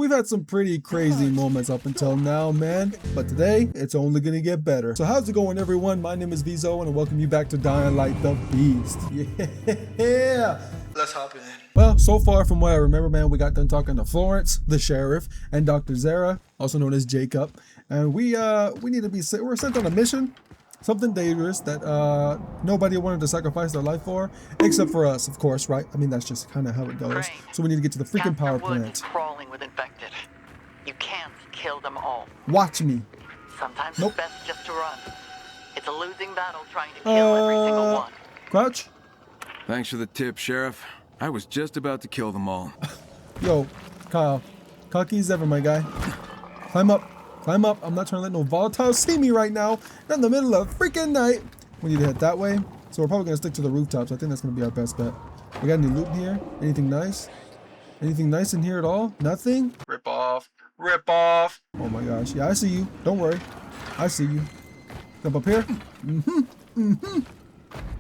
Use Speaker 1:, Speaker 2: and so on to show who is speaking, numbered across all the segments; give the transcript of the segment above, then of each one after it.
Speaker 1: We've had some pretty crazy moments up until now, man, but today it's only gonna get better. So how's it going, everyone? My name is VeZo and I welcome you back to Dying Light the Beast. Yeah!
Speaker 2: Let's hop in.
Speaker 1: Well, so far from what I remember, man, we got done talking to Florence, the sheriff, and Dr. Zara, also known as Jacob, and we need to be we're sent on a mission, something dangerous that nobody wanted to sacrifice their life for, except for us, of course, right? I mean, that's just kind of how it goes.
Speaker 3: Great.
Speaker 1: So we need to get to the freaking power
Speaker 3: Wood
Speaker 1: plant.
Speaker 3: is crawling with infected. You can't kill them all.
Speaker 1: Watch me.
Speaker 3: Sometimes
Speaker 1: Nope.
Speaker 3: it's best just to run. It's a losing battle trying to kill every single one.
Speaker 1: Crouch.
Speaker 4: Thanks for the tip, Sheriff. I was just about to kill them all.
Speaker 1: Yo, Kyle. Cocky as ever, my guy. Climb up. Climb up. I'm not trying to let no volatiles see me right now. Not in the middle of freaking night. We need to head that way. So we're probably going to stick to the rooftops. I think that's going to be our best bet. We got any loot in here? Anything nice? Anything nice in here at all? Nothing?
Speaker 2: Rip off. Rip off.
Speaker 1: Oh my gosh. Yeah, I see you. Don't worry. I see you. Jump up here.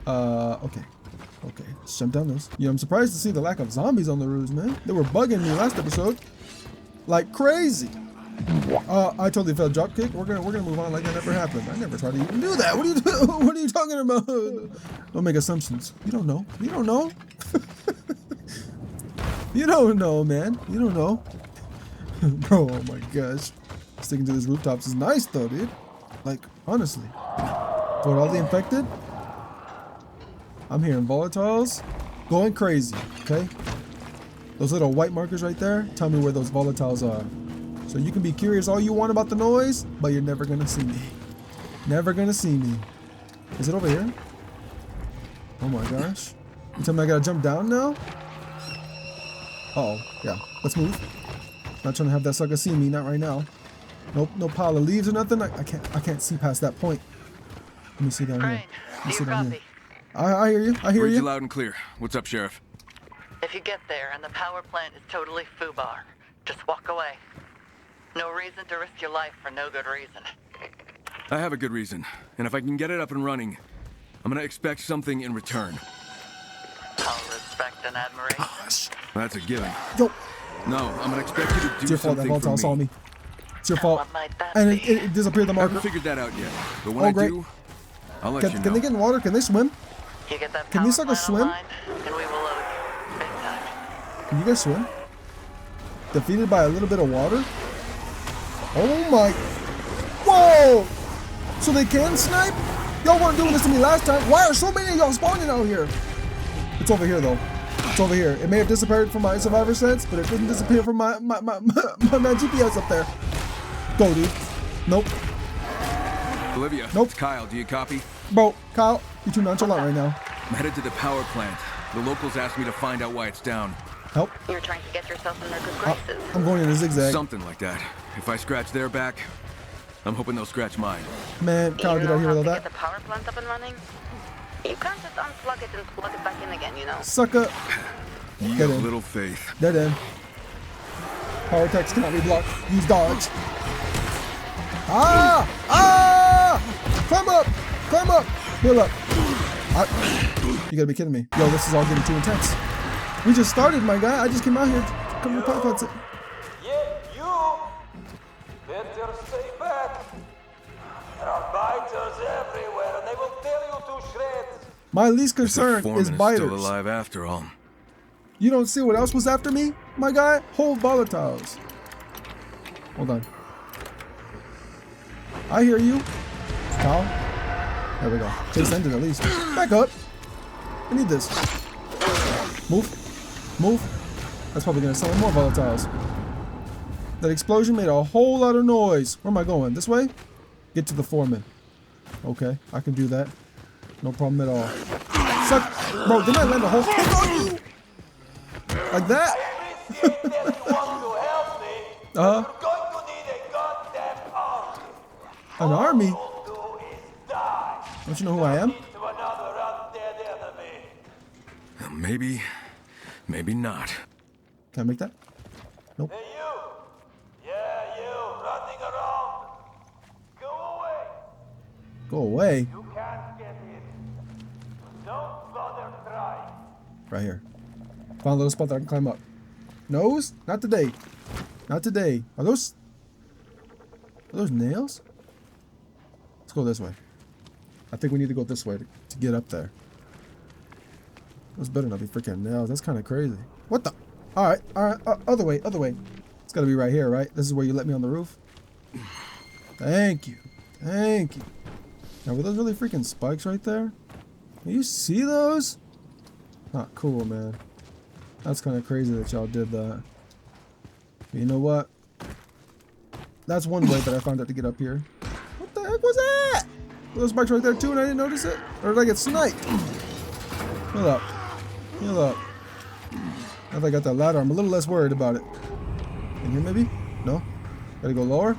Speaker 1: Okay. Okay, let's jump down this. Yeah, I'm surprised to see the lack of zombies on the roofs, man. They were bugging me last episode. Like crazy. I totally failed dropkick. We're gonna move on like that never happened. I never tried to even do that. What are you what are you talking about? Don't make assumptions. You don't know. You don't know. You don't know, man. You don't know. Bro, oh my gosh. Sticking to these rooftops is nice though, dude. Like, honestly. For all the infected, I'm hearing volatiles going crazy, okay? Those little white markers right there, tell me where those volatiles are. So you can be curious all you want about the noise, but you're never gonna see me. Never gonna see me. Is it over here? Oh my gosh. You tell me I gotta jump down now? Uh-oh, yeah, let's move. Not trying to have that sucker see me, not right now. Nope, no pile of leaves or nothing. I can't see past that point. Let me see down here. Let me see down here. I hear you. I hear
Speaker 4: Read
Speaker 1: you.
Speaker 4: loud and clear. What's up, Sheriff?
Speaker 3: If you get there and the power plant is totally foobar, just walk away. No reason to risk your life for no good reason.
Speaker 4: I have a good reason, and if I can get it up and running, I'm gonna expect something in return.
Speaker 3: All respect and admiration.
Speaker 4: That's a given.
Speaker 1: Yo,
Speaker 4: No, I'm gonna expect you to
Speaker 1: it's
Speaker 4: do
Speaker 1: your fault. That
Speaker 4: something for
Speaker 1: volatile saw
Speaker 4: me.
Speaker 1: me. It's your fault.
Speaker 3: What might that
Speaker 1: And
Speaker 3: be?
Speaker 1: it disappeared the
Speaker 4: I haven't
Speaker 1: marker.
Speaker 4: figured that out yet, but when
Speaker 1: Oh,
Speaker 4: I
Speaker 1: great.
Speaker 4: do, I'll let you know.
Speaker 1: Can they get in water? Can they swim?
Speaker 3: You get that
Speaker 1: Can
Speaker 3: power
Speaker 1: these suckers
Speaker 3: plant
Speaker 1: swim?
Speaker 3: online, and we will load you. Big time.
Speaker 1: Can you guys swim? Defeated by a little bit of water? Oh my. Whoa! So they can snipe? Y'all weren't doing this to me last time. Why are so many of y'all spawning out here? It's over here though. It's over here. It may have disappeared from my survivor sense, but it didn't disappear from my GPS up there. Go, dude. Nope.
Speaker 4: Olivia,
Speaker 1: Nope.
Speaker 4: it's Kyle. Do you copy?
Speaker 1: Bro, Kyle, you're too nonchalant right now.
Speaker 4: I'm headed to the power plant. The locals asked me to find out why it's down.
Speaker 1: Help.
Speaker 3: You're trying to get yourself in their good graces.
Speaker 1: I'm going in a zigzag.
Speaker 4: Something like that. If I scratch their back, I'm hoping they'll scratch mine.
Speaker 1: Man, Kyle,
Speaker 5: You
Speaker 1: did
Speaker 5: know
Speaker 1: I hear
Speaker 5: how
Speaker 1: all
Speaker 5: to
Speaker 1: that?
Speaker 5: get the power plant up and running? You can't just unplug it and plug it back in again, you know?
Speaker 1: Sucker.
Speaker 4: You
Speaker 1: Get
Speaker 4: have
Speaker 1: in.
Speaker 4: little faith.
Speaker 1: Dead end. Power text cannot be blocked. Use dodge. Ah! Ah! Climb up! Climb up! Heal up. You gotta be kidding me. Yo, this is all getting too intense. We just started, my guy. I just came out here to come to podcast it.
Speaker 6: Yeah, you better stay back. There are biters everywhere, and they will tear you to shreds.
Speaker 1: My least
Speaker 4: The
Speaker 1: concern
Speaker 4: foreman
Speaker 1: is
Speaker 4: is
Speaker 1: biters.
Speaker 4: still alive after all.
Speaker 1: You don't see what else was after me, my guy? Whole volatiles. Hold on. I hear you. Kyle. There we go. Chase ended at least. Back up. I need this. Move. Move. That's probably gonna summon more volatiles. That explosion made a whole lot of noise. Where am I going? This way? Get to the foreman. Okay, I can do that. No problem at all. Suck. Bro, didn't I land a whole kick on you? Like that?
Speaker 6: Appreciate that you want to help me.
Speaker 1: Uh-huh.
Speaker 6: You're going to need a goddamn army.
Speaker 1: An army?
Speaker 6: All you'll do is die.
Speaker 1: Don't you know who I am?
Speaker 6: Into another undead enemy.
Speaker 4: Maybe, maybe not.
Speaker 1: Can I make that? Nope.
Speaker 6: Hey, you. Yeah, you. Running around. Go away.
Speaker 1: Go away.
Speaker 6: You can't get in. Don't bother trying.
Speaker 1: Right here. Found a little spot that I can climb up. Nose? Not today. Not today. Are those nails? Let's go this way. I think we need to go this way to get up there. Those better not be freaking nails. That's kind of crazy. What the? Alright, other way, other way. It's gotta be right here, right? This is where you let me on the roof? Thank you. Thank you. Now, were those really freaking spikes right there? Can you see those? Not cool, man. That's kind of crazy that y'all did that. But you know what? That's one way that I found out to get up here. What the heck was that? Were those spikes right there too and I didn't notice it? Or did I get sniped? Heal up. Heal up. Now that I got that ladder, I'm a little less worried about it. In here maybe? No? Gotta go lower?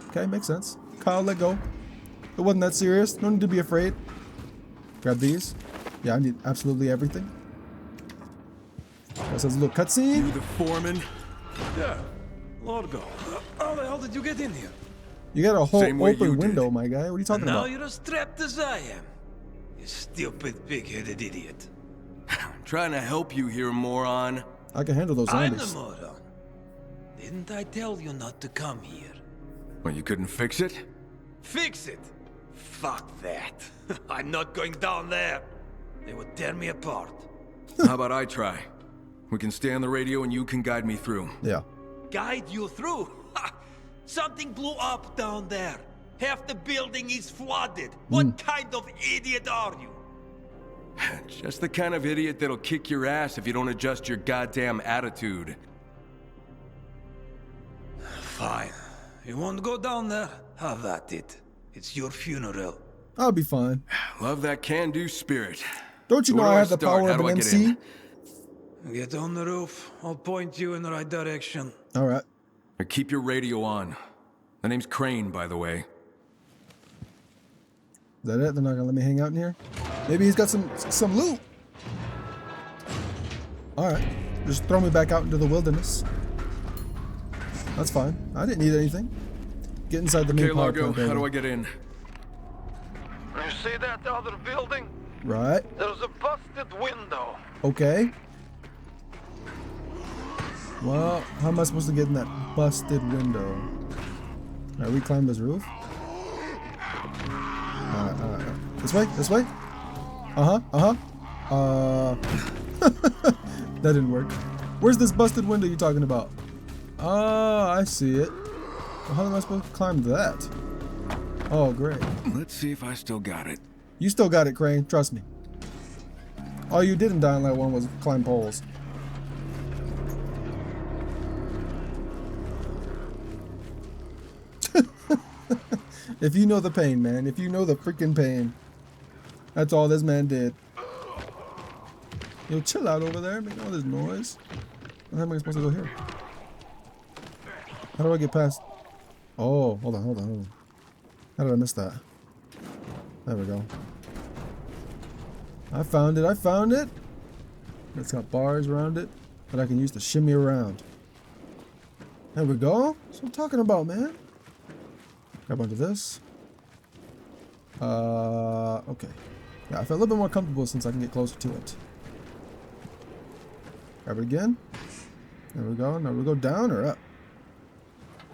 Speaker 1: Okay, makes sense. Kyle, let go. It wasn't that serious. No need to be afraid. Grab these. Yeah, I need absolutely everything. That says a little cutscene.
Speaker 4: You the foreman?
Speaker 7: Yeah, Lorgo. How the hell did you get in here?
Speaker 1: You got a whole
Speaker 4: Same way you
Speaker 1: open
Speaker 4: did.
Speaker 1: window, my guy. What are you talking
Speaker 7: Now
Speaker 1: about?
Speaker 7: you're as strapped as I am. You stupid pig-headed idiot.
Speaker 4: Trying to help you here, moron.
Speaker 1: I can handle those
Speaker 7: I'm the
Speaker 1: zombies.
Speaker 7: moron. Didn't I tell you not to come here?
Speaker 4: Well, you couldn't fix it?
Speaker 7: Fix it? Fuck that. I'm not going down there. They would tear me apart.
Speaker 4: How about I try? We can stay on the radio and you can guide me through.
Speaker 1: Yeah.
Speaker 7: Guide you through? Ha! Something blew up down there. Half the building is flooded. What kind of idiot are you?
Speaker 4: Just the kind of idiot that'll kick your ass if you don't adjust your goddamn attitude.
Speaker 7: Fine. You won't go down there? Have at it. It's your funeral.
Speaker 1: I'll be fine.
Speaker 4: Love that can-do spirit.
Speaker 1: Don't you know
Speaker 4: Where do
Speaker 1: I
Speaker 4: I
Speaker 1: have the
Speaker 4: start?
Speaker 1: power
Speaker 4: How
Speaker 1: of
Speaker 4: do
Speaker 1: an
Speaker 4: I get
Speaker 1: MC?
Speaker 4: in?
Speaker 7: Get on the roof. I'll point you in the right direction.
Speaker 1: Alright.
Speaker 4: Now keep your radio on. The name's Crane, by the way.
Speaker 1: Is that it? They're not gonna let me hang out in here? Maybe he's got some loot. Alright. Just throw me back out into the wilderness. That's fine. I didn't need anything. Get inside the main
Speaker 4: Okay,
Speaker 1: power
Speaker 4: Largo,
Speaker 1: plant
Speaker 4: how do
Speaker 1: area.
Speaker 4: I get in?
Speaker 6: You see that other building?
Speaker 1: Right.
Speaker 6: There's a busted window.
Speaker 1: Okay. Well, how am I supposed to get in that busted window? Alright, we climb this roof. Alright. This way? This way? That didn't work. Where's this busted window you're talking about? Oh, I see it. Well, how am I supposed to climb that? Oh, great.
Speaker 4: Let's see if I still got it.
Speaker 1: You still got it, Crane. Trust me. All you did in Dying Light 1 was climb poles. If you know the pain, man. If you know the freaking pain. That's all this man did. Yo, chill out over there. Making all this noise. How am I supposed to go here? How do I get past? Oh, hold on. How did I miss that? There we go. I found it. It's got bars around it that I can use to shimmy around. There we go. That's what I'm talking about, man. Grab onto this. Okay. Yeah, I feel a little bit more comfortable since I can get closer to it. Grab it again. There we go. Now we go down or up?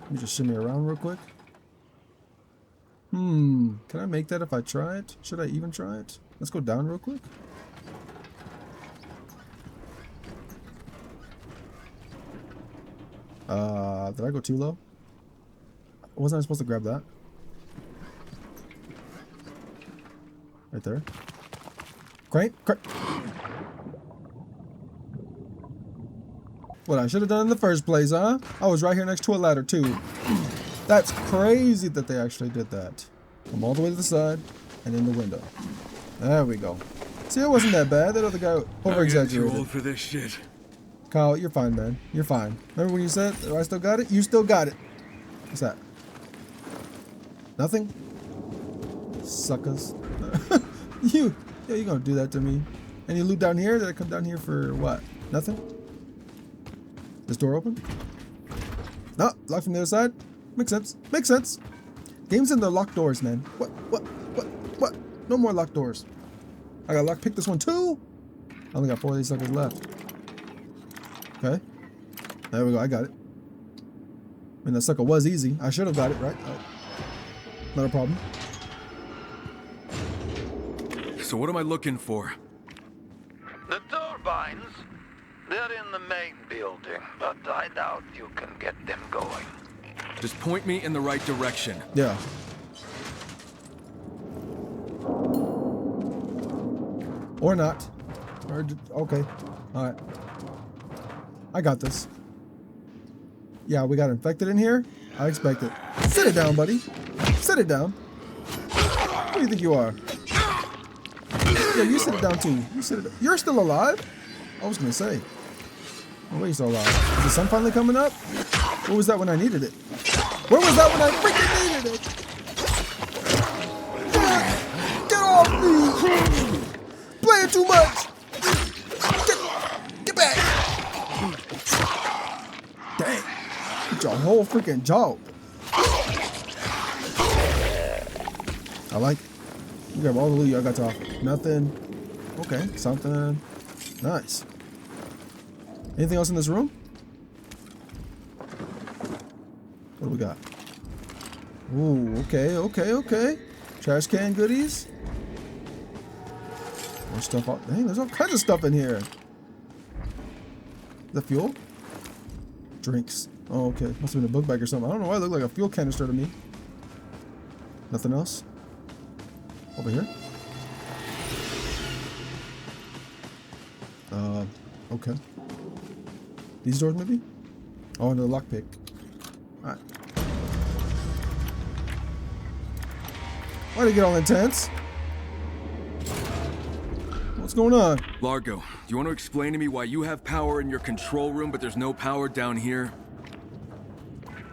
Speaker 1: Let me just shimmy around real quick. Can I make that if I try it? Should I even try it? Let's go down real quick. Did I go too low? Wasn't I supposed to grab that? Right there. Crane? What I should have done in the first place, huh? I was right here next to a ladder too. That's crazy that they actually did that. Come all the way to the side and in the window. There we go. See, it wasn't that bad. That other guy
Speaker 4: I'm getting too
Speaker 1: over-exaggerated.
Speaker 4: old for this shit.
Speaker 1: Kyle, you're fine, man. You're fine. Remember when you said, oh, I still got it? You still got it. What's that? Nothing? Suckers. You gonna do that to me? Any loot down here? Did I come down here for what? Nothing? This door open? No, locked from the other side? Makes sense. Makes sense. Games in the locked doors, man. What? No more locked doors. I gotta lockpick this one too? I only got 4 of these suckers left. Okay. There we go. I got it. I mean, that sucker was easy. I should have got it, right? Not a problem.
Speaker 4: So what am I looking for?
Speaker 6: The turbines, they're in the main building, but I doubt you can get them going.
Speaker 4: Just point me in the right direction.
Speaker 1: Yeah. Or not. Or, okay. Alright. I got this. Yeah, we got infected in here. I expect it. Sit it down, buddy. Sit it down. Who do you think you are? Yeah, you sit it down too. You sit it. You're still alive? I was gonna say. Oh, wait, you're still alive. Is the sun finally coming up? Where was that when I needed it? Where was that when I freaking needed it? Get off me! Playing too much! Get back! Dang. Get your whole freaking jaw. I like it. You grab all the loot I got to offer. Nothing. Okay, something. Nice. Anything else in this room? What do we got? Ooh, okay. Trash can goodies. More stuff out. Dang, there's all kinds of stuff in here. The fuel? Drinks. Oh, okay. Must have been a book bag or something. I don't know why it looked like a fuel canister to me. Nothing else? Over here? Okay. These doors maybe? Oh, and the lockpick. Alright. Why'd it get all intense? What's going on?
Speaker 4: Largo, do you want to explain to me why you have power in your control room, but there's no power down here?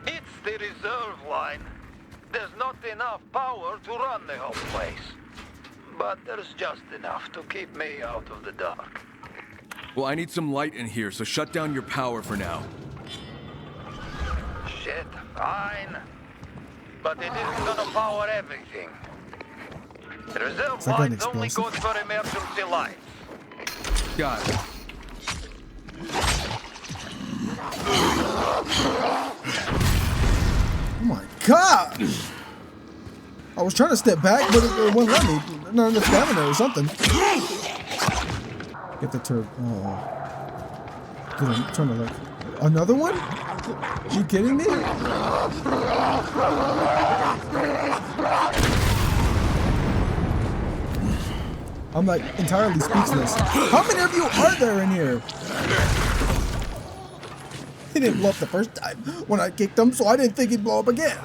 Speaker 6: It's the reserve line. There's not enough power to run the whole place. But there's just enough to keep me out of the dark.
Speaker 4: Well, I need some light in here, so shut down your power for now.
Speaker 6: Shit, fine. But it isn't gonna power everything. The reserve
Speaker 1: like an
Speaker 6: line's only
Speaker 1: explosive.
Speaker 6: good for emergency lights.
Speaker 4: Got it.
Speaker 1: Oh my god! I was trying to step back, but it wouldn't let me. Not enough stamina or something. Get the turd. Oh. Dude, I'm trying to like. Another one? You kidding me? I'm like entirely speechless. How many of you are there in here? He didn't blow up the first time when I kicked him, so I didn't think he'd blow up again.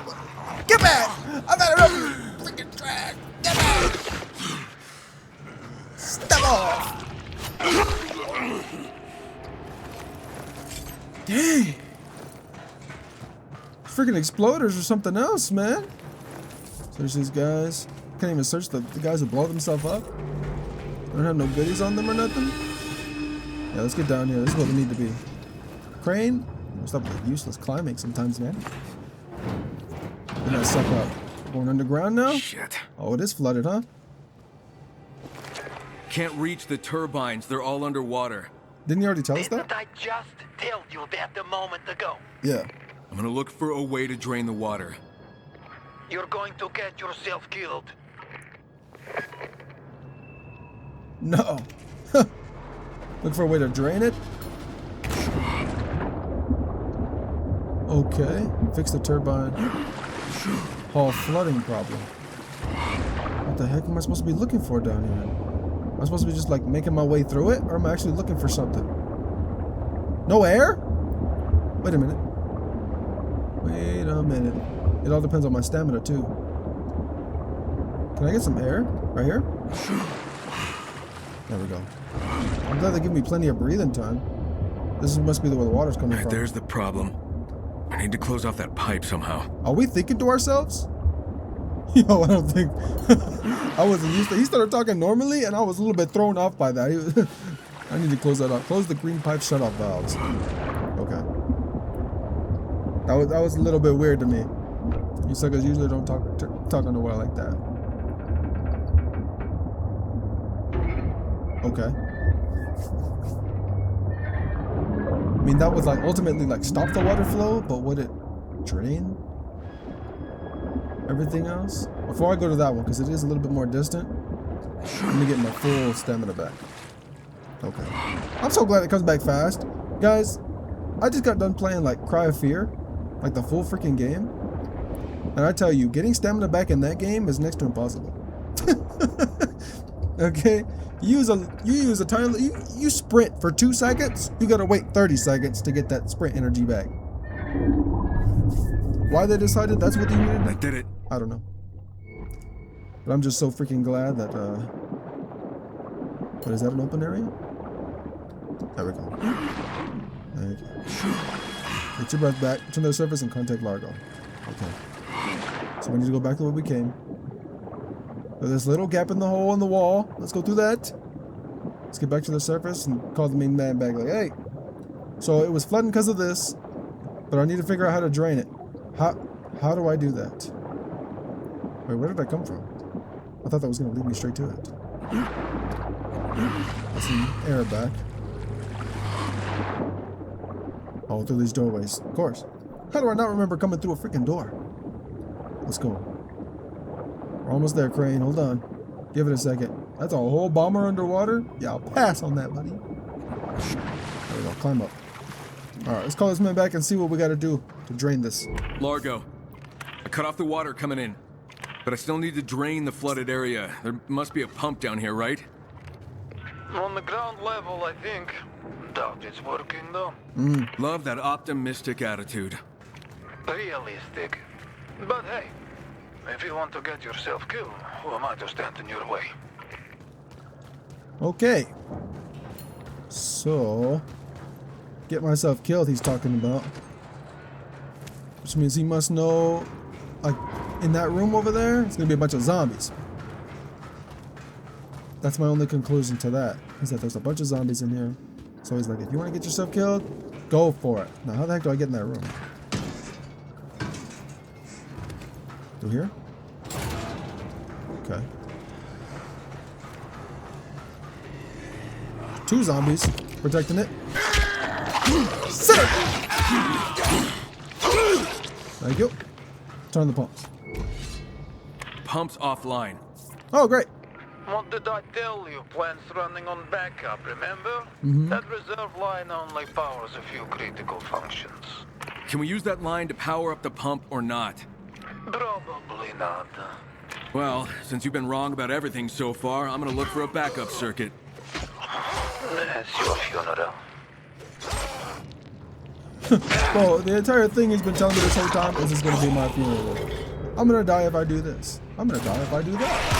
Speaker 1: Get back! I've had enough of you freaking trash! Get back! Step off! Dang! Freaking exploders or something else, man. Search these guys. Can't even search the guys who blow themselves up. They don't have no goodies on them or nothing. Yeah, let's get down here. This is where we need to be. Crane? Stop with useless climbing sometimes, man. Get that suck up. Going underground now?
Speaker 4: Shit.
Speaker 1: Oh, it is flooded, huh?
Speaker 4: Can't reach the turbines. They're all underwater.
Speaker 1: Didn't you already tell us
Speaker 6: Didn't
Speaker 1: that?
Speaker 6: I just tell you that a moment ago?
Speaker 1: Yeah.
Speaker 4: I'm gonna look for a way to drain the water.
Speaker 6: You're going to get yourself killed.
Speaker 1: No. Look for a way to drain it? Okay. Fix the turbine. Hull flooding problem. What the heck am I supposed to be looking for down here? Am I supposed to be just like making my way through it? Or am I actually looking for something? No air? Wait a minute. Wait a minute. It all depends on my stamina too. Can I get some air? Right here? There we go. I'm glad they give me plenty of breathing time. This must be where the water's coming from.
Speaker 4: There's the problem. I need to close off that pipe somehow.
Speaker 1: Are we thinking to ourselves? Yo, I don't think. I wasn't used to. He started talking normally, and I was a little bit thrown off by that. I need to close that up. Close the green pipe shut-off valves. Okay. That was a little bit weird to me. You suckers usually don't talk underwater like that. Okay. I mean, that would like ultimately like stop the water flow, but would it drain everything else? Before I go to that one, because it is a little bit more distant, let me get my full stamina back. Okay. I'm so glad it comes back fast. Guys, I just got done playing like Cry of Fear, like the full freaking game. And I tell you, getting stamina back in that game is next to impossible. Okay? You use a tiny, you sprint for 2 seconds, you gotta wait 30 seconds to get that sprint energy back. Why they decided that's what they needed?
Speaker 4: I did it.
Speaker 1: I don't know. But I'm just so freaking glad that, what is that, an open area? There we go. There you go. Get your breath back, return to the surface and contact Largo. Okay. So we need to go back to where we came. There's this little gap in the hole in the wall. Let's go through that. Let's get back to the surface and call the main man back like, hey. So it was flooding because of this, but I need to figure out how to drain it. How do I do that? Wait, where did I come from? I thought that was going to lead me straight to it. Let's some air back. Oh, through these doorways. Of course. How do I not remember coming through a freaking door? Let's go. We're almost there, Crane. Hold on. Give it a second. That's a whole bomber underwater? Yeah, I'll pass on that, buddy. There we go. Climb up. Alright, let's call this man back and see what we gotta do to drain this.
Speaker 4: Largo, I cut off the water coming in, but I still need to drain the flooded area. There must be a pump down here, right?
Speaker 6: On the ground level, I think. Doubt it's working though.
Speaker 4: Love that optimistic attitude.
Speaker 6: Realistic. But hey, if you want to get yourself killed, who am I to stand in your way?
Speaker 1: Okay. So, get myself killed, he's talking about. Which means he must know, like, in that room over there, it's gonna be a bunch of zombies. That's my only conclusion to that, is that there's a bunch of zombies in here. So he's like, if you want to get yourself killed, go for it. Now, how the heck do I get in that room? Through here? Okay. 2 zombies protecting it. Sit it! Thank you. Turn the pumps.
Speaker 4: Pump's offline.
Speaker 1: Oh, great.
Speaker 6: What did I tell you? Plants running on backup, remember? That reserve line only powers a few critical functions.
Speaker 4: Can we use that line to power up the pump or not?
Speaker 6: Probably not.
Speaker 4: Well, since you've been wrong about everything so far, I'm gonna look for a backup circuit.
Speaker 6: That's your funeral.
Speaker 1: Well, the entire thing he's been telling me this whole time is it's gonna be my funeral. I'm gonna die if I do this. I'm gonna die if I do that.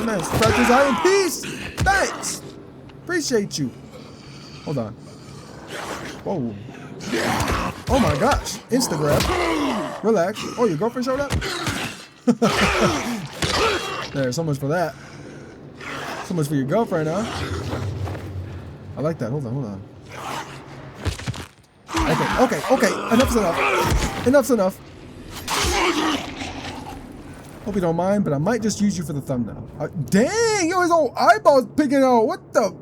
Speaker 1: Man, scratches eye in peace. Thanks. Appreciate you. Hold on. Whoa. Oh my gosh. Instagram. Relax. Oh, your girlfriend showed up? There, so much for that. So much for your girlfriend, huh? I like that. Hold on. Okay. Enough's enough. Enough's enough. Hope you don't mind, but I might just use you for the thumbnail. Dang, yo, his old eyeballs picking out. What the?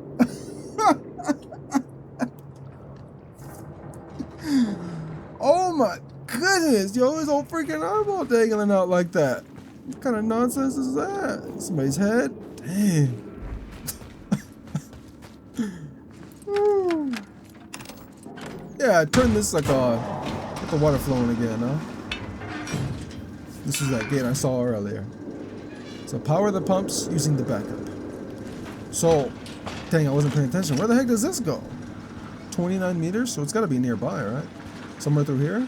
Speaker 1: Oh my goodness, yo, his old freaking eyeball dangling out like that. What kind of nonsense is that? Somebody's head? Dang. Yeah, turn this like get the water flowing again, huh? This is that gate I saw earlier. So power the pumps using the backup. So, dang, I wasn't paying attention. Where the heck does this go? 29 meters? So it's got to be nearby, right? Somewhere through here?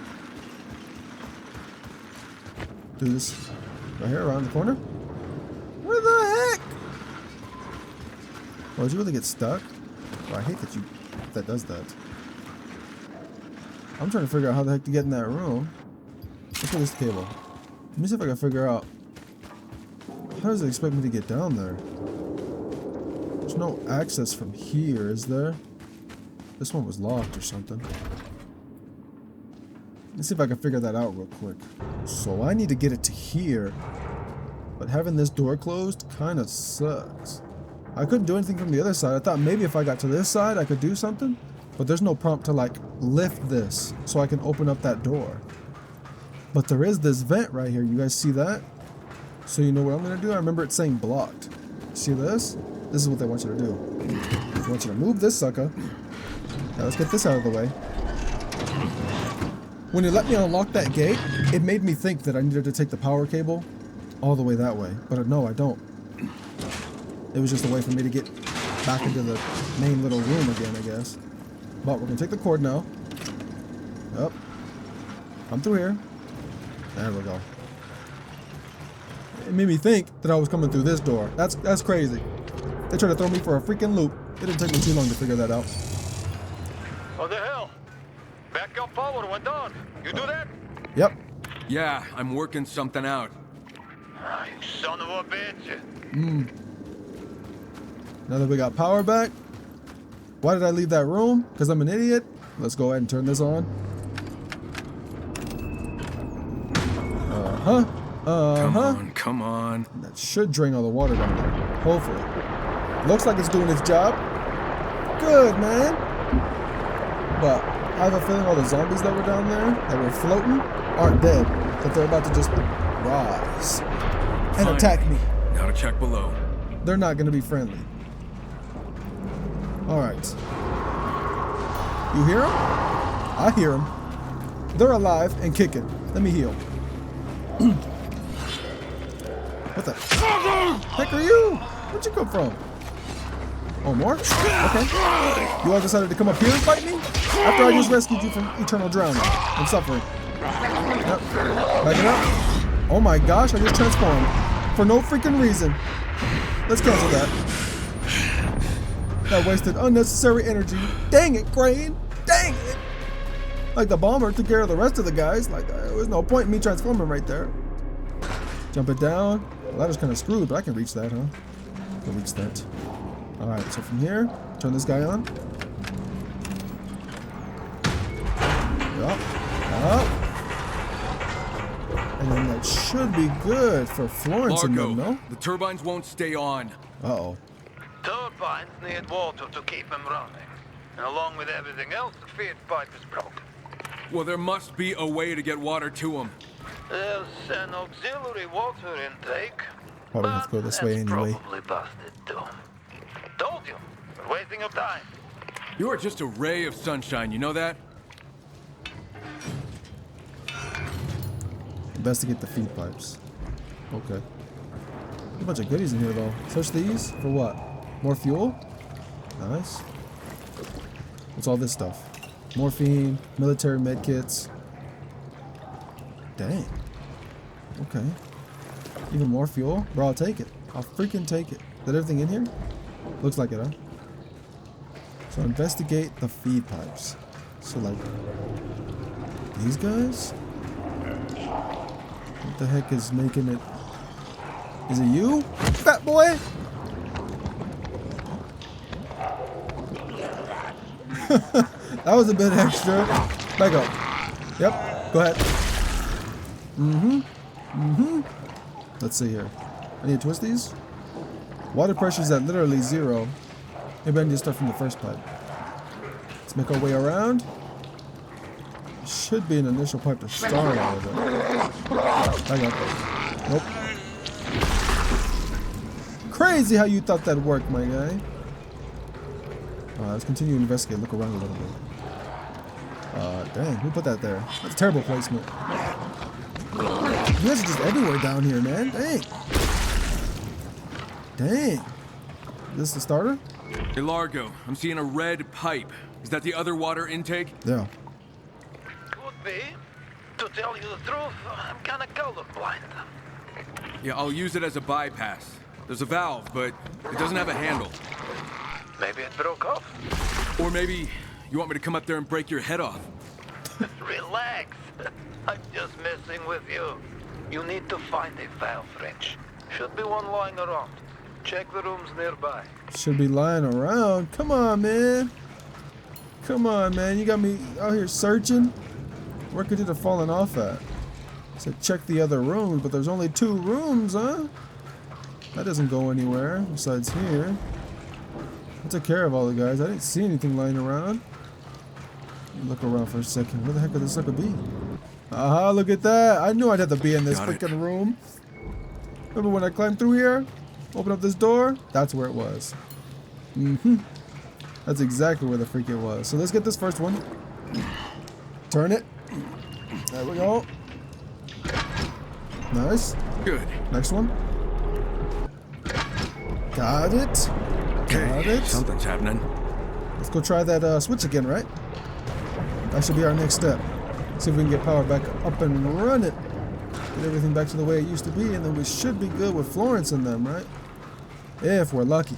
Speaker 1: Do this right here, around the corner? Where the heck? Oh, did you really get stuck? Oh, I hate that does that. I'm trying to figure out how the heck to get in that room. Look at this cable. Let me see if I can figure out. How does it expect me to get down there? There's no access from here, is there? This one was locked or something. Let's see if I can figure that out real quick. So I need to get it to here. But having this door closed kind of sucks. I couldn't do anything from the other side. I thought maybe if I got to this side I could do something. But there's no prompt to like lift this so I can open up that door. But there is this vent right here. You guys see that? So you know what I'm gonna do? I remember it saying blocked. See this? This is what they want you to do. They want you to move this sucker. Now let's get this out of the way. When it let me unlock that gate, it made me think that I needed to take the power cable all the way that way. But no, I don't. It was just a way for me to get back into the main little room again, I guess. But we're gonna take the cord now. Up. Come through here. There we go. It made me think that I was coming through this door. That's crazy. They tried to throw me for a freaking loop. It didn't take me too long to figure that out.
Speaker 6: What the hell? Backup power went on. You do that?
Speaker 1: Yep.
Speaker 4: Yeah, I'm working something out.
Speaker 6: Ah, you son of a bitch.
Speaker 1: Now that we got power back, why did I leave that room? Because I'm an idiot? Let's go ahead and turn this on.
Speaker 4: Come on.
Speaker 1: That should drain all the water down there. Hopefully. Looks like it's doing its job. Good, man. But I have a feeling all the zombies that were down there, that were floating, aren't dead. That they're about to just rise and attack me.
Speaker 4: Now to check below.
Speaker 1: They're not going to be friendly. Alright. You hear them? I hear them. They're alive and kicking. Let me heal. What the heck are you? Where'd you come from? Oh, more? Okay. You all decided to come up here and fight me? After I just rescued you from eternal drowning and suffering. Yep. Back it up. Oh my gosh, I just transformed. For no freaking reason. Let's cancel that. That wasted unnecessary energy. Dang it, Crane. Dang it. Like the bomber took care of the rest of the guys. Like there was no point in me transforming right there. Jump it down. The ladder's kind of screwed, but I can reach that, huh? I can reach that. Alright, so from here, turn this guy on. Yup. Yup. And then that should be good for Florence and them, no?
Speaker 4: The turbines won't stay on.
Speaker 1: Uh-oh.
Speaker 6: Turbines need water to keep them running. And along with everything else, the feed pipe is broken.
Speaker 4: Well, there must be a way to get water to them.
Speaker 6: There's an auxiliary water intake.
Speaker 1: Probably have to go this way anyway.
Speaker 6: Probably busted too. Told you, we're wasting your time.
Speaker 4: You are just a ray of sunshine, you know that?
Speaker 1: Investigate the feed pipes. Okay. A bunch of goodies in here though. Search these for what? More fuel? Nice. What's all this stuff? Morphine, military med kits. Dang. Okay. Even more fuel? Bro, I'll take it. I'll freaking take it. Is that everything in here? Looks like it, huh? So investigate the feed pipes. So like these guys? What the heck is making it? Is it you, fat boy? That was a bit extra. Back up. Yep. Go ahead. Let's see here. I need to twist these. Water pressure's at literally 0. Maybe I need to start from the first pipe. Let's make our way around. Should be an initial pipe to start out of it. I got that. Nope. Crazy how you thought that worked, my guy. Let's continue to investigate. Look around a little bit. Dang, who put that there? That's terrible placement. You guys are just everywhere down here, man. Dang. Dang. Is this the starter?
Speaker 4: Hey, Largo, I'm seeing a red pipe. Is that the other water intake?
Speaker 1: Yeah.
Speaker 6: Could be. To tell you the truth, I'm kind of colorblind.
Speaker 4: Yeah, I'll use it as a bypass. There's a valve, but it doesn't have a handle.
Speaker 6: Maybe it broke off.
Speaker 4: Or maybe you want me to come up there and break your head off.
Speaker 6: Relax. I'm just messing with you. You need to find a valve wrench. Should be one lying around. Check the rooms nearby.
Speaker 1: Should be lying around. Come on, man. Come on, man. You got me out here searching. Where could it have fallen off at? Said check the other rooms, but there's only 2 rooms, huh? That doesn't go anywhere besides here. I took care of all the guys. I didn't see anything lying around. Look around for a second. Where the heck could this sucker be? Aha, look at that. I knew I'd have to be in this freaking room. Remember when I climbed through here? Open up this door? That's where it was. That's exactly where the freak it was. So let's get this first one. Turn it. There we go. Nice.
Speaker 4: Good.
Speaker 1: Next one. Got it. Got it.
Speaker 4: Something's happening.
Speaker 1: Let's go try that switch again, right? That should be our next step. See if we can get power back up and run it. Get everything back to the way it used to be, and then we should be good with Florence in them, right? If we're lucky.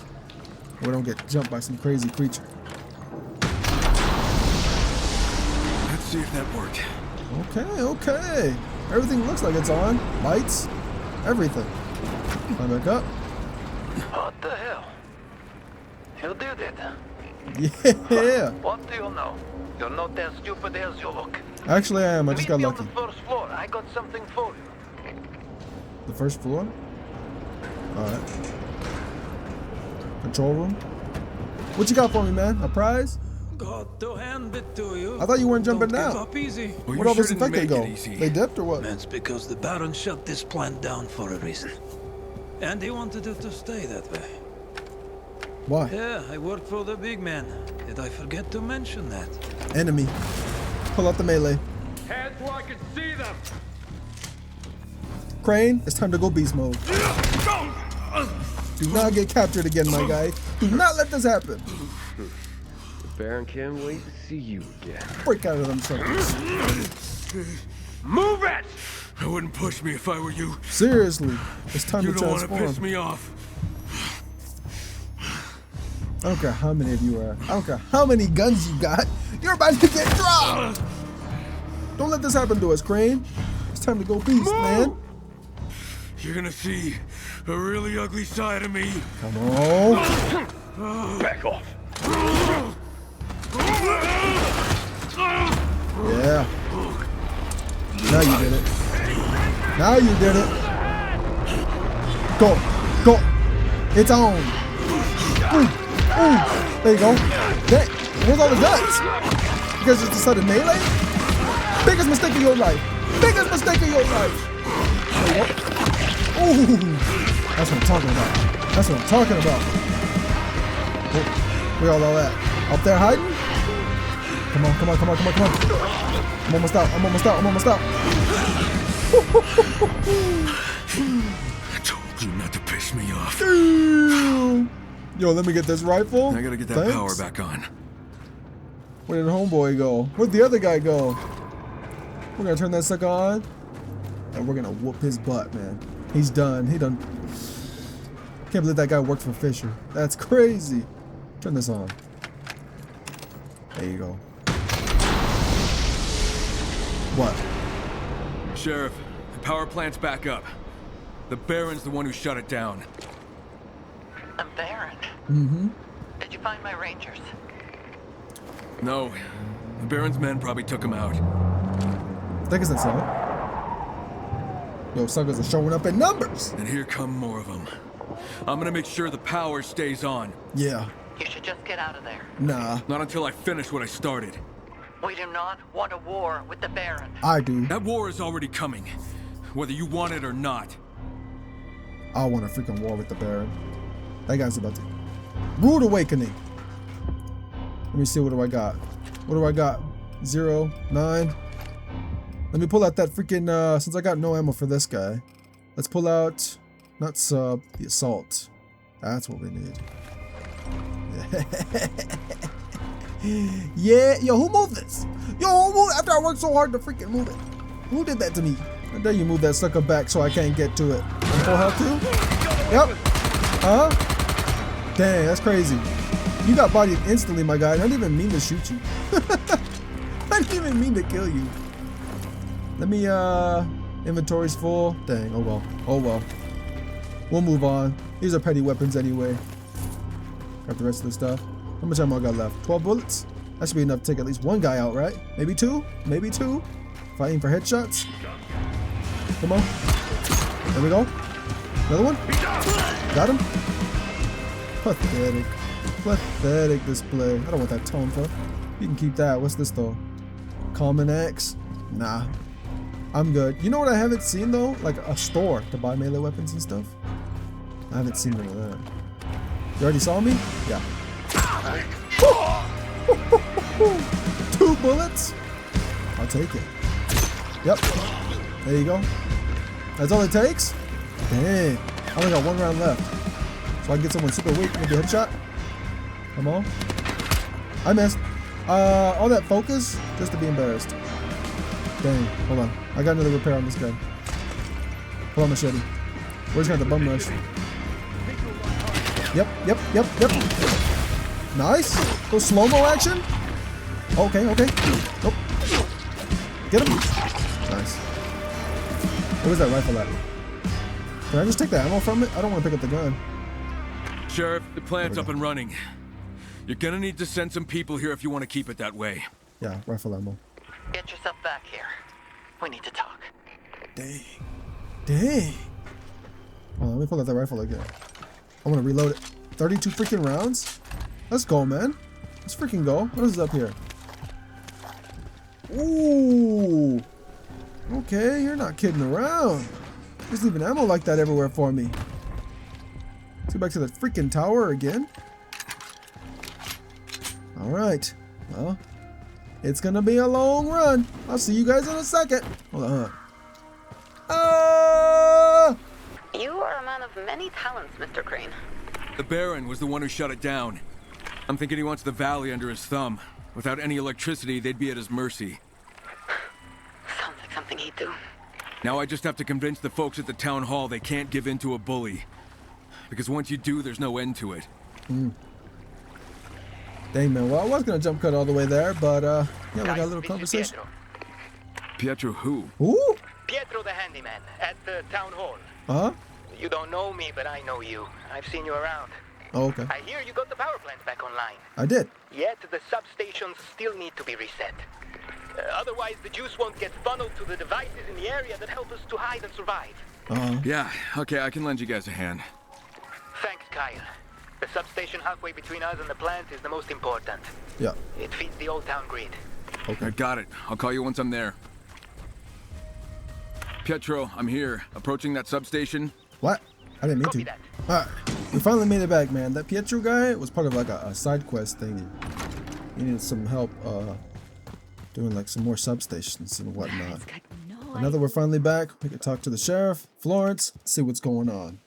Speaker 1: We don't get jumped by some crazy creature.
Speaker 4: Let's see if that worked.
Speaker 1: Okay, okay. Everything looks like it's on. Lights, everything. Climb back up.
Speaker 6: What the hell? You did it.
Speaker 1: Yeah.
Speaker 6: What do you know? You're not as stupid as you look.
Speaker 1: Actually, I am. I just
Speaker 6: Meet
Speaker 1: got
Speaker 6: me
Speaker 1: lucky.
Speaker 6: on the first floor. I got something for you.
Speaker 1: The first floor? Alright. Control room? What you got for me, man? A prize?
Speaker 7: Got to hand it to you.
Speaker 1: I thought you weren't jumping
Speaker 7: Don't give
Speaker 1: down.
Speaker 7: up easy.
Speaker 4: Well,
Speaker 1: Where'd all
Speaker 4: you
Speaker 1: this
Speaker 4: sure didn't
Speaker 1: infected
Speaker 4: make
Speaker 1: go?
Speaker 4: it easy.
Speaker 1: They dipped or what?
Speaker 7: That's because the Baron shut this plant down for a reason. And he wanted it to stay that way.
Speaker 1: Why?
Speaker 7: Yeah, I worked for the big man. Did I forget to mention that?
Speaker 1: Enemy. Pull out the melee.
Speaker 8: Hands where I can see them.
Speaker 1: Crane, it's time to go beast mode. Do not get captured again, my guy. Do not let this happen.
Speaker 8: The Baron can't wait to see you again.
Speaker 1: Break out of them suckers.
Speaker 8: Move it!
Speaker 4: I wouldn't push me if I were you.
Speaker 1: Seriously, it's time
Speaker 4: You
Speaker 1: to
Speaker 4: don't want to
Speaker 1: transform.
Speaker 4: piss me off.
Speaker 1: I don't care how many of you are. I don't care how many guns you got. You're about to get dropped. Don't let this happen to us, Crane. It's time to go beast, man.
Speaker 4: You're gonna see a really ugly side of me.
Speaker 1: Come on.
Speaker 8: Back off.
Speaker 1: Yeah. Now you did it. Now you did it. Go. Go. It's on. There you go. Dang. Where's all the guns? You guys just decided melee? Biggest mistake of your life. Biggest mistake of your life. There you go. Ooh. That's what I'm talking about. That's what I'm talking about. Oh, where all that? Up there hiding? Come on, come on, come on, come on, come on. I'm almost out. I'm almost out. I'm almost out.
Speaker 4: I told you not to piss me off.
Speaker 1: Yo, let me get this rifle.
Speaker 4: I gotta get that
Speaker 1: Thanks.
Speaker 4: power back on.
Speaker 1: Where did homeboy go? Where'd the other guy go? We're gonna turn that sucker on, and we're gonna whoop his butt, man. He's done. He done. Can't believe that guy worked for Fisher. That's crazy. Turn this on. There you go. What?
Speaker 4: Sheriff, the power plant's back up. The Baron's the one who shut it down.
Speaker 3: A Baron?
Speaker 1: Mm-hmm.
Speaker 3: Did you find my rangers?
Speaker 4: No, the Baron's men probably took him out.
Speaker 1: That isn't so. Yo, suckers are showing up in numbers.
Speaker 4: And here come more of them. I'm gonna make sure the power stays on.
Speaker 1: Yeah.
Speaker 3: You should just get out of there.
Speaker 1: Nah.
Speaker 4: Not until I finish what I started.
Speaker 3: We do not want a war with the Baron.
Speaker 1: I do.
Speaker 4: That war is already coming, whether you want it or not.
Speaker 1: I want a freaking war with the Baron. That guy's about to. Rude awakening. Let me see, what do I got? What do I got? 0, 9. Let me pull out that freaking, since I got no ammo for this guy. Let's pull out, not sub, the assault. That's what we need. Yeah, yo, who moved this? Yo, who moved, after I worked so hard to freaking move it? Who did that to me? I dare you move that sucker back so I can't get to it. I'm full health too? Yep. Huh? Dang, that's crazy. You got bodied instantly, my guy. I didn't even mean to shoot you. I didn't even mean to kill you. Let me, inventory's full. Dang, oh well. Oh well. We'll move on. These are petty weapons anyway. Got the rest of the stuff. How much ammo I got left? 12 bullets? That should be enough to take at least one guy out, right? Maybe two? Maybe two? Fighting for headshots? Come on. There we go. Another one? Got him? Pathetic. Pathetic display. I don't want that tone for. You can keep that. What's this though? Common axe. Nah. I'm good. You know what I haven't seen though? Like a store to buy melee weapons and stuff. I haven't seen none of that. You already saw me? Yeah. 2 bullets? I'll take it. Yep. There you go. That's all it takes? Dang. I only got 1 round left. So I can get someone super weak with a headshot. Come on. I missed. All that focus just to be embarrassed. Dang. Hold on. I got another repair on this guy. Pull on machete. Where's got the bum rush? Yep. Nice. Little slow-mo action. Okay. Nope. Get him. Nice. Where's that rifle at? Can I just take the ammo from it? I don't want to pick up the gun.
Speaker 4: Sheriff, the plant's up and running. You're gonna need to send some people here if you want to keep it that way.
Speaker 1: Yeah, rifle ammo.
Speaker 3: Get yourself back here. We need to talk.
Speaker 1: Dang. Hold on, let me pull out that rifle again. I want to reload it. 32 freaking rounds? Let's go, man. Let's freaking go. What is up here? Ooh. Okay, you're not kidding around. Just leaving ammo like that everywhere for me. Let's go back to the freaking tower again. Alright. Well, it's gonna be a long run. I'll see you guys in a second. Hold on.
Speaker 5: You are a man of many talents, Mr. Crane.
Speaker 4: The Baron was the one who shut it down. I'm thinking he wants the valley under his thumb. Without any electricity, they'd be at his mercy.
Speaker 5: Sounds like something he'd do.
Speaker 4: Now I just have to convince the folks at the town hall they can't give in to a bully. Because once you do, there's no end to it.
Speaker 1: Dang, man. Well, I was gonna jump cut all the way there, but yeah, we got a little
Speaker 6: This is
Speaker 1: conversation.
Speaker 4: Pietro who?
Speaker 1: Ooh.
Speaker 6: Pietro the handyman at the town hall.
Speaker 1: Huh?
Speaker 6: You don't know me, but I know you. I've seen you around.
Speaker 1: Oh, okay.
Speaker 6: I hear you got the power plant back online.
Speaker 1: I did.
Speaker 6: Yet the substations still need to be reset. Otherwise, the juice won't get funneled to the devices in the area that help us to hide and survive.
Speaker 4: Yeah, okay, I can lend you guys a hand.
Speaker 6: Thanks, Kyle. The substation halfway between us and the plant is the most important.
Speaker 1: Yeah.
Speaker 6: It feeds the old town grid.
Speaker 4: I got it. I'll call you once I'm there. Pietro, I'm here. Approaching that substation.
Speaker 1: What? I didn't mean
Speaker 6: Copy
Speaker 1: to.
Speaker 6: that.
Speaker 1: Alright. We finally made it back, man. That Pietro guy was part of like a side quest thing. He needed some help doing like some more substations and whatnot. Now that we're finally back, we can talk to the sheriff, Florence, see what's going on.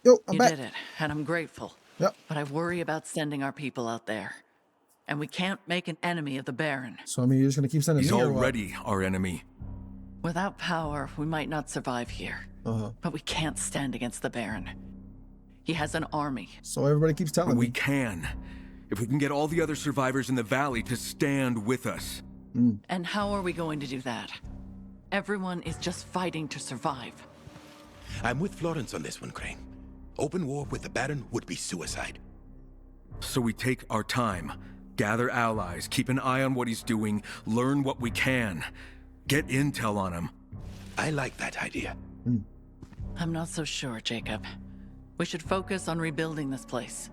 Speaker 1: Yo, I'm back.
Speaker 3: You did it, and I'm grateful.
Speaker 1: Yep.
Speaker 3: But I worry about sending our people out there. And we can't make an enemy of the Baron.
Speaker 1: So I mean, you're just gonna keep sending
Speaker 4: He's
Speaker 1: me or what?
Speaker 4: already our enemy.
Speaker 3: Without power, we might not survive here. But we can't stand against the Baron. He has an army.
Speaker 1: So everybody keeps telling
Speaker 4: But we
Speaker 1: me.
Speaker 4: can. If we can get all the other survivors in the valley to stand with us.
Speaker 3: And how are we going to do that? Everyone is just fighting to survive.
Speaker 9: I'm with Florence on this one, Crane. Open war with the Baron would be suicide.
Speaker 4: So we take our time, gather allies, keep an eye on what he's doing, learn what we can, get intel on him.
Speaker 9: I like that idea.
Speaker 3: I'm not so sure, Jacob. We should focus on rebuilding this place.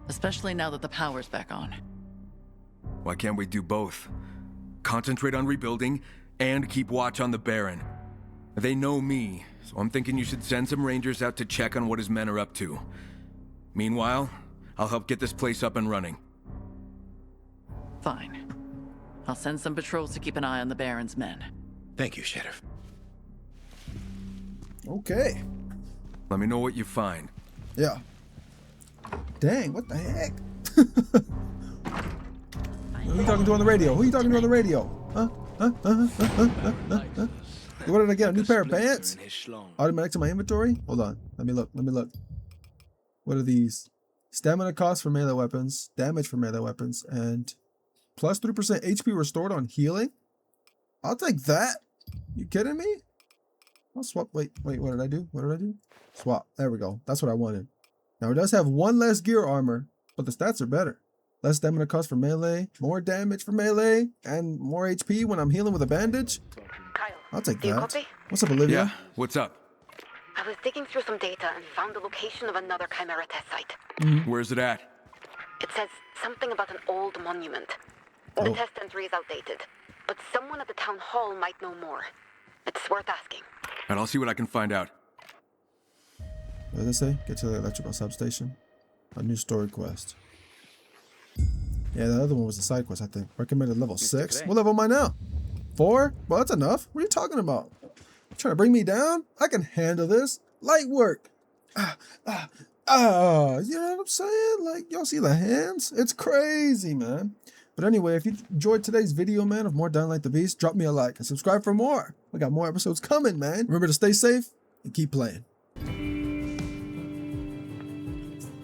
Speaker 3: Especially now that the power's back on.
Speaker 4: Why can't we do both? Concentrate on rebuilding and keep watch on the Baron. They know me, so I'm thinking you should send some rangers out to check on what his men are up to. Meanwhile, I'll help get this place up and running.
Speaker 3: Fine. I'll send some patrols to keep an eye on the Baron's men.
Speaker 9: Thank you, Sheriff.
Speaker 1: Okay.
Speaker 4: Let me know what you find.
Speaker 1: Yeah. Dang, what the heck? Who are you talking to on the radio? Who are you talking to on the radio? What did I get? A new pair of pants? Automatic to my inventory? Hold on. Let me look. What are these? Stamina cost for melee weapons, damage for melee weapons, and plus 3% HP restored on healing? I'll take that. You kidding me? I'll swap. Wait, what did I do? Swap. There we go. That's what I wanted. Now it does have one less gear armor, but the stats are better. Less stamina cost for melee, more damage for melee, and more HP when I'm healing with a bandage.
Speaker 5: Kyle,
Speaker 1: I'll take
Speaker 5: do you
Speaker 1: that.
Speaker 5: copy?
Speaker 1: What's up, Olivia?
Speaker 4: Yeah, what's up?
Speaker 5: I was digging through some data and found the location of another Chimera test site.
Speaker 4: Where's it at?
Speaker 5: It says something about an old monument. The
Speaker 1: Oh.
Speaker 5: test entry is outdated, but someone at the town hall might know more. It's worth asking.
Speaker 4: And I'll see what I can find out.
Speaker 1: What does it say? Get to the electrical substation. A new story quest. Yeah, the other one was a side quest, I think. Recommended level 6.
Speaker 8: Gray.
Speaker 1: What level am I now? 4? Well, that's enough. What are you talking about? Trying to bring me down? I can handle this. Light work. You know what I'm saying? Like, y'all see the hands? It's crazy, man. But anyway, if you enjoyed today's video, man, of more Dying Like the Beast, drop me a like and subscribe for more. We got more episodes coming, man. Remember to stay safe and keep playing.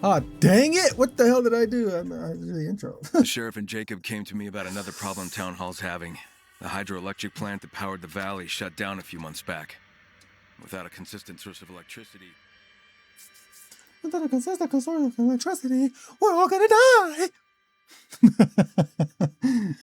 Speaker 1: Ah, dang it! What the hell did I do? I did the intro.
Speaker 4: The sheriff and Jacob came to me about another problem Town Hall's having. The hydroelectric plant that powered the valley shut down a few months back. Without a consistent source of electricity...
Speaker 1: Without a consistent source of electricity, we're all gonna die!